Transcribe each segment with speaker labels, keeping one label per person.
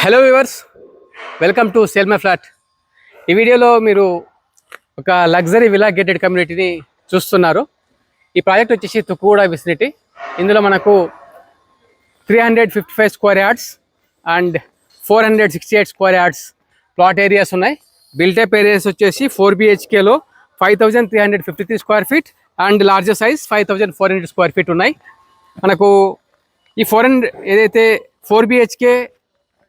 Speaker 1: Hello viewers, welcome to sale my flat. ఈ వీడియోలో మీరు ఒక లగ్జరీ విలా గేటెడ్ కమ్యూనిటీని చూస్తున్నారు. ఈ ప్రాజెక్ట్ వచ్చేసి తుక్కుగూడ విసినిటీ. ఇందులో మనకు 355 square yards and 468 square yards plot areas ఉన్నాయి. బిల్టప్ ఏరియాస్ వచ్చేసి 4 BHKలో 5353 square feet and larger size 5400 square feet ఉన్నాయి. మనకు ఈ 400 ఏదైతే 4 BHK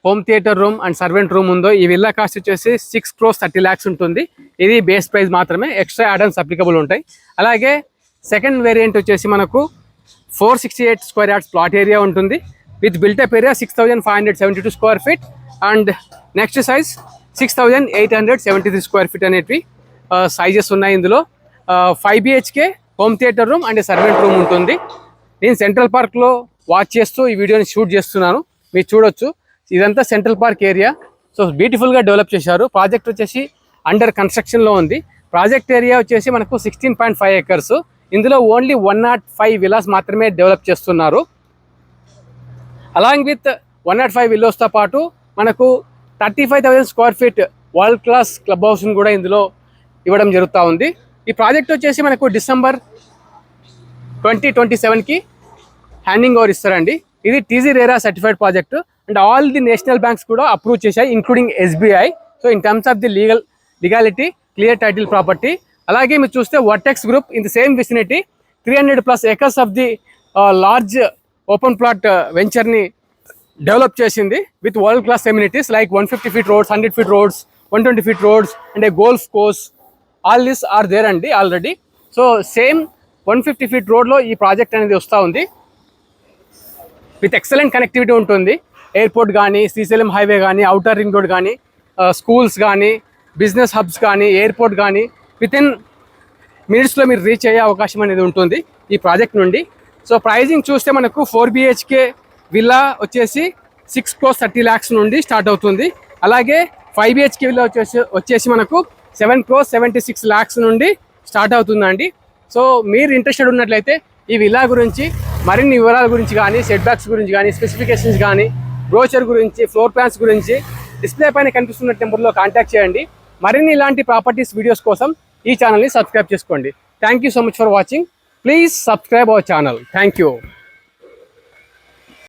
Speaker 1: home theatre room and servant room ఉందో ఈ విల్లా కాస్ట్ వచ్చేసి 6 crores 30 lakhs ఉంటుంది. ఇది బేస్ ప్రైస్ మాత్రమే, ఎక్స్ట్రా యాడన్స్ అప్లికబుల్ ఉంటాయి. అలాగే సెకండ్ వేరియంట్ వచ్చేసి మనకు 468 స్క్వేర్ యార్డ్స్ ప్లాట్ ఏరియా ఉంటుంది with built-up area 6572 square feet and next size 6873 square feet అనేటివి సైజెస్ ఉన్నాయి. ఇందులో 5 BHK home theatre room and servant room ఉంటుంది. నేను సెంట్రల్ పార్క్లో వాచ్ చేస్తూ ఈ వీడియోని షూట్ చేస్తున్నాను, మీరు చూడొచ్చు. ఇదంతా సెంట్రల్ పార్క్ ఏరియా. సో బ్యూటిఫుల్గా డెవలప్ చేశారు. ప్రాజెక్ట్ వచ్చేసి అండర్ కన్స్ట్రక్షన్లో ఉంది. ప్రాజెక్ట్ ఏరియా వచ్చేసి మనకు 16.5 acres. ఇందులో ఓన్లీ 105 విలాస్ మాత్రమే డెవలప్ చేస్తున్నారు. అలాంగ్ విత్ 105 విల్లాస్తో పాటు మనకు 35,000 square feet world class club హౌస్ని కూడా ఇందులో ఇవ్వడం జరుగుతూ ఉంది. ఈ ప్రాజెక్ట్ వచ్చేసి మనకు December 2027కి హ్యాండింగ్ ఓవర్ ఇస్తారండి. ఇది TG RERA certified project and all the national banks కూడా అప్రూవ్ చేశాయి, including SBI. So in terms of the legality clear title property. అలాగే మీరు చూస్తే Vertex Group in the same vicinity 300+ acres of the large open plot వెంచర్ని develop చేసింది with world class amenities like 150 feet roads, 100 feet roads, 120 feet roads and a golf course. All this are there అండి already. So same 150 feet రోడ్లో ఈ project అనేది వస్తూ ఉంది with excellent connectivity ఉంటుంది. Airport కానీ, శ్రీశైలం హైవే కానీ, అవుటర్ రింగ్ రోడ్ కానీ, స్కూల్స్ కానీ, బిజినెస్ హబ్స్ కానీ, ఎయిర్పోర్ట్ కానీ వితిన్ మినిట్స్లో మీరు రీచ్ అయ్యే అవకాశం అనేది ఉంటుంది ఈ ప్రాజెక్ట్ నుండి. సో ప్రైజింగ్ చూస్తే మనకు 4 BHK విల్లా వచ్చేసి 6 crores 30 lakhs నుండి స్టార్ట్ అవుతుంది. అలాగే 5 BHK విల్లా వచ్చేసి మనకు 7 crores 76 lakhs నుండి స్టార్ట్ అవుతుందండి. సో మీరు ఇంట్రెస్టెడ్ ఉన్నట్లయితే ఈ విల్లా గురించి మరిన్ని వివరాల గురించి కానీ, సెట్ బ్యాక్స్ గురించి కానీ, స్పెసిఫికేషన్స్ కానీ, బ్రోచర్ గురించి, ఫ్లోర్ ప్లాన్స్ గురించి డిస్ప్లే పైన కనిపిస్తున్న నెంబర్లో కాంటాక్ట్ చేయండి. మరిన్ని ఇలాంటి ప్రాపర్టీస్ వీడియోస్ కోసం ఈ ఛానల్ని సబ్స్క్రైబ్ చేసుకోండి. Thank you so much for watching. Please subscribe our channel. Thank you.